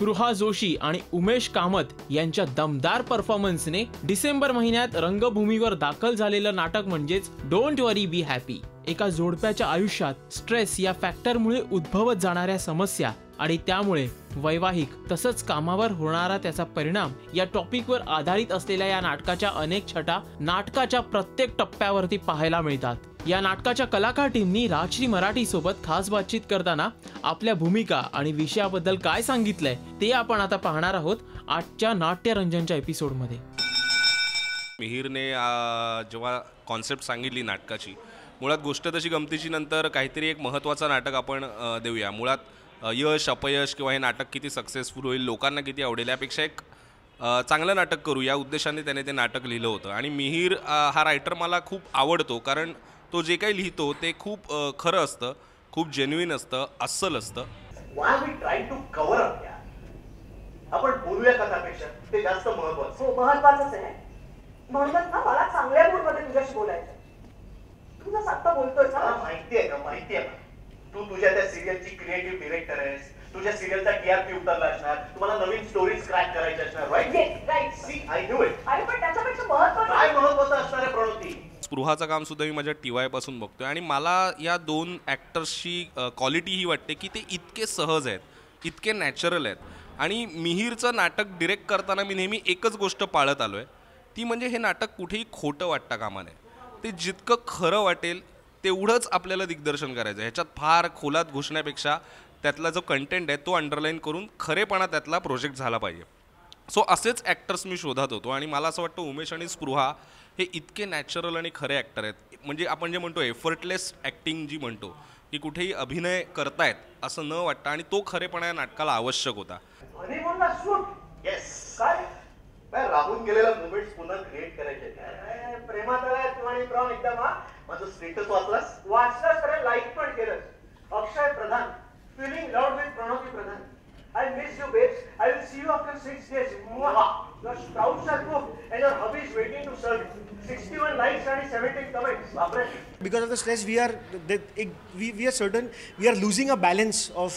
स्पृहा जोशी आणि उमेश कामत यांच्या दमदार परफॉर्मन्सने डिसेंबर महिन्यात रंगभूमीवर दाखल झालेलं नाटक म्हणजेच डोंट वरी बी हॅपी। एका जोडप्याच्या आयुष्यात स्ट्रेस या फॅक्टरमुळे उद्भवत जाणाऱ्या समस्या आणि त्यामुळे वैवाहिक तसंच कामावर होणारा त्याचा परिणाम या टॉपिकवर आधारित असलेल्या या नाटकाच्या अनेक छटा नाटकाच्या प्रत्येक टप्प्यावरती पाहायला मिळतात। या नाटकाच्या कलाकार टीमनी राजश्री मराठी सोबत खास बातचीत करताना आपल्या भूमिका आणि विषयाबद्दल काय सांगितलंय ते आपण आता पाहणार आहोत आजच्या नाट्यरंजनच्या एपिसोडमध्ये। मिहिरने जेव्हा कॉन्सेप्ट सांगितली नाटकाची, मुळात गोष्ट तशी गमतीची, नंतर काहीतरी एक महत्त्वाचं नाटक आपण देऊया। मुळात यश अपयश किंवा हे नाटक किती सक्सेसफुल होईल, लोकांना किती आवडेल यापेक्षा एक चांगलं नाटक करू या उद्देशाने त्याने ते नाटक लिहिलं होतं। आणि मिहिर हा रायटर मला खूप आवडतो, कारण तो जे काही लिहितो ते खूप खरं असतं, खूप जेन्युइन असतं, अस्सल असतं। आपण बोलूया कथापेक्षा ते जास्त महत्त्वाचं हो, महत्त्वाचंच आहे। म्हणूनच ना मला चांगल्या मूडमध्ये तुझ्याशी बोलायचं। तू जसं आता बोलतोय ना, माहिती आहे का, माहिती आहे, तू तुझ्या त्या सिरियलची क्रिएटिव्ह डिरेक्टर आहेस, तुझ्या सिरियलचा टीआरपी उतरला असणार, तुम्हाला नवीन स्टोरीज क्रॅक करायच्या असणार, right? Yes, right. See I knew it. अरे पण त्याच्यापेक्षा महत्त्वाचं काय महत्त्वाचं असणार आहे प्रणोती? स्पृहाचं काम सुद्धा मी माझ्या TY पासून बघतोय आणि मला या दोन ॲक्टर्सची क्वालिटी ही वाटते की ते इतके सहज आहेत, इतके नॅचरल आहेत। आणि मिहिरचं नाटक डिरेक्ट करताना मी नेहमी एकच गोष्ट पाळत आलो आहे, ती म्हणजे हे नाटक कुठेही खोटं वाटता कामा नये। ते जितकं खरं वाटेल तेवढंच आपल्याला दिग्दर्शन करायचं। ह्याच्यात फार खोलात घुसण्यापेक्षा त्यातला जो कंटेंट आहे तो अंडरलाईन करून खरेपणा त्यातला प्रोजेक्ट झाला पाहिजे। सो असेच ॲक्टर्स मी शोधत होतो आणि मला असं वाटतं उमेश आणि स्पृहा हे इतके नॅचरल आणि खरे ॲक्टर आहेत। म्हणजे आपण जे म्हणतो एफर्टलेस ॲक्टिंग जी म्हणतो की कुठेही अभिनय करतायत असं न वाटतं, आणि तो खरेपणा या नाटकाला आवश्यक होता। राहून गेलेला मोमेंट्स पुन्हा क्रिएट करायचे। प्रेमात आलाय तू आणि प्रॉन एकदम। माझं स्टेटस वाचलास तर लाईक पण केलंस। Akshay Pradhan feeling loved with Pranoti Pradhan. I miss you babes. I will see you after 6 days. Your sprouts are cooked and your hubby is waiting to serve you. 61 likes and 17 comments. Because of the stress, we are certain we are losing a balance of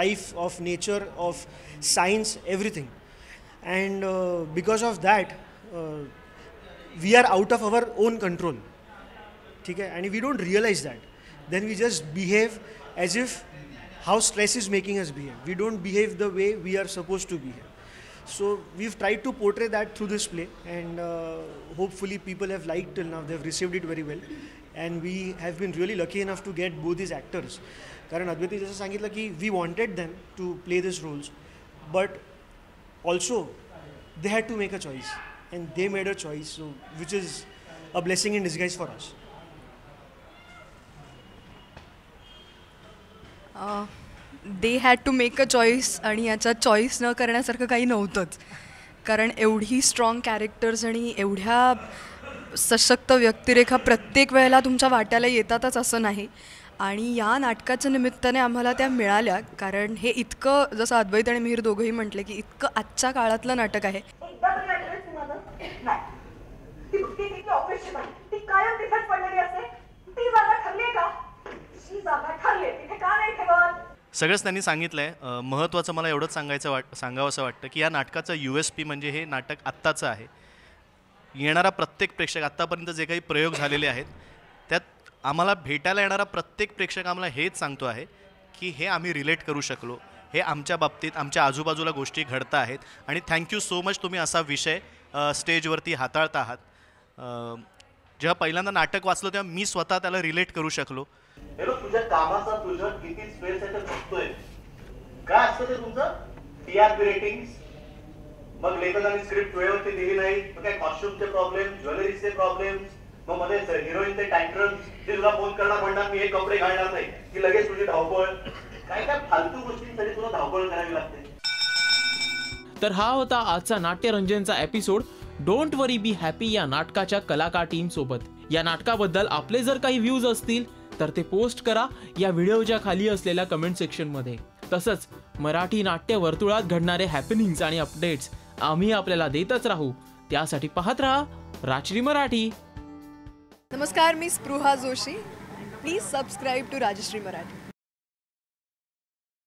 life, of nature, of science, everything. And because of that, we are out of our own control. Okay? And we don't realize that. Then we just behave as if how stress is making us behave. We don't behave the way we are supposed to behave. So we've tried to portray that through this play, and hopefully people have liked till now. They've received it very well, and we have been really lucky enough to get both these actors. कारण अद्वैती जसं सांगितलं की we wanted them to play these roles, but also they had to make a choice, and they made a choice, so which is a blessing in disguise for us. They had to make a choice, आणि याच्यात choice न करण्यासारखं काही नव्हतंच, कारण एवढी strong characters आणि एवढ्या सशक्त व्यक्तिरेखा प्रत्येक वेळेला तुमच्या वाट्याला येतातच असं नाही। आणि या नाटकाच्या निमित्ताने आम्हाला त्या मिळाल्या, कारण हे इतकं, जसं अद्वैत आणि मिहिर दोघंही म्हटले की इतकं आजच्या काळातलं नाटक आहे। सगळंच त्यांनी सांगितलंय। महत्त्वाचं मला एवढंच सांगावंसं वाटतं की या नाटकाचं USP म्हणजे हे नाटक आत्ताचं आहे। येणारा प्रत्येक प्रेक्षक, आत्तापर्यंत जे काही प्रयोग झालेले आहेत त्यात आम्हाला भेटायला येणारा प्रत्येक प्रेक्षक आम्हाला हेच सांगतो आहे की हे आम्ही रिलेट करू शकलो, हे आमच्या बाबतीत आमच्या आजूबाजूला गोष्टी घडत आहेत, आणि थँक्यू सो मच तुम्ही असा विषय स्टेजवरती हाताळता आहात। जेव्हा पहिल्यांदा नाटक वाचलं तेव्हा मी स्वतः त्याला रिलेट करू शकलो। तुझ्या कामाचा तुझं किती स्पेस आहे ते बघतोय। काय असतं ते तुमचं TRP रेटिंग्स, मग लेखकांनी स्क्रिप्ट वेळेवरती दिली नाही, मग काय कॉस्ट्युमचे प्रॉब्लेम, ज्वेलरीचे प्रॉब्लेम्स, मग मध्ये हिरोईनचे टँट्रम्स, ते तुला फोन करणार, म्हणणार मी हे कपडे घालणार नाही, की लगेच तुझी धावपळ, काय काय फालतू गोष्टींसाठी तुला धावपळ करावी लागते। तर हा होता आजचा नाट्यरंजनचा episode don't worry be happy या नाटकाच्या कलाकार टीम सोबत। या नाटकाबद्दल आपले जर काही व्ह्यूज असतील तर ते पोस्ट करा या व्हिडिओच्या खाली असलेल्या कमेंट सेक्शन मध्ये। तसंच मराठी नाट्य वर्तुळात घडणारे हॅपनिंग्स आणि अपडेट्स आम्ही आपल्याला देतच राहू, त्यासाठी पाहत राहा राजश्री मराठी। नमस्कार, मी Spruha Joshi. Please subscribe to Rajshri Marathi.